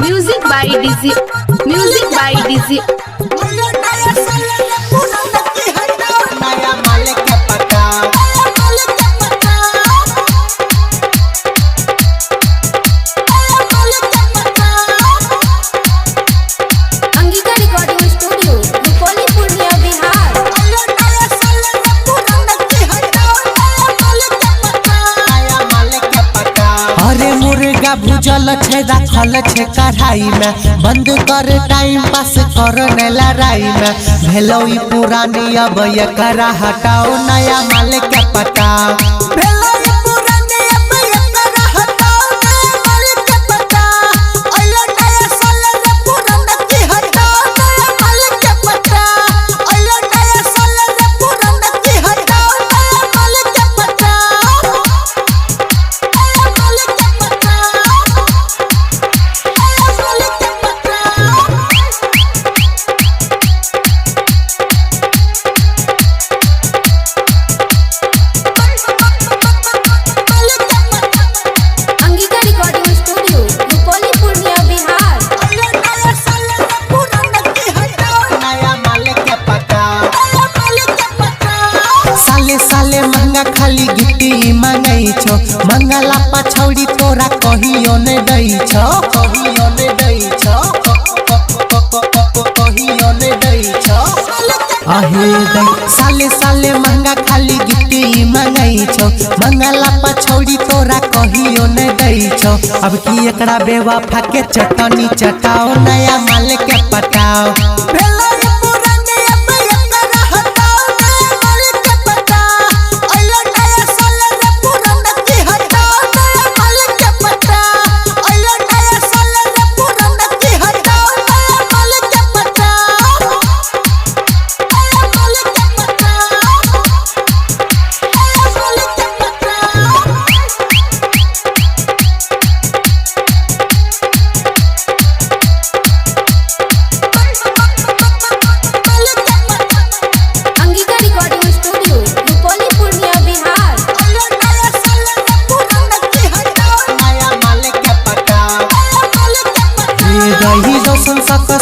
Music by Dizzy. Music by Dizzy. भूजल छे रखल छे कढ़ाई में बंद कर टाइम पास कर लड़ाई में भेलो ई पुरानी अब ये करा हटाओ नया माल के पता भेलो ई पुरानी अब ये करा हटाओ नया माल के पता ओलो नया साल रे पुराना की हटाओ नया माल के पता ओलो नया साल रे पुराना की हटाओ नया माल के पता साले महंगा खाली गिफ्टी मांगई छो मंगला पछौड़ी तोरा कहियो ने दई छो कहियो ने दई छो कहियो ने दई छो आहे दई साले महंगा खाली गिफ्टी मांगई छो मंगला पछौड़ी तोरा कहियो ने दई छो अब की एकरा बेवफा के चटनी चटाओ नया माल के पटाओ भेलो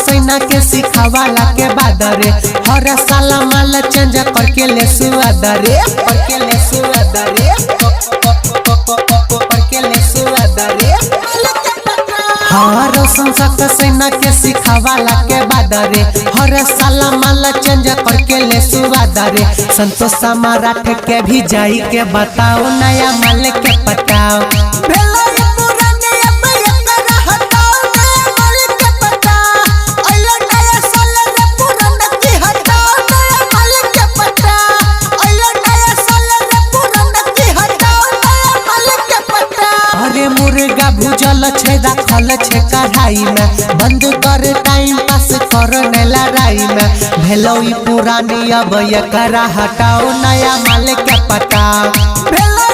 सेना के सिखावाला के बाद रे हर साल माल चेंज करके ले सुआद रे करके ले सुआद रे करके ले सुआद रे हर संसक सेना के सिखावाला के बाद रे हर साल माल चेंज करके ले सुआद रे संतोष मराठ के भी जाई के बताओ नया माल के पटाओ भेलो मुर्गा भूजल छे रखल छे कढ़ाई में बंद कर टाइम पास कर लड़ाई में भेलो ई पुरानी अब ये करा हटाओ नया माल के पता भेलो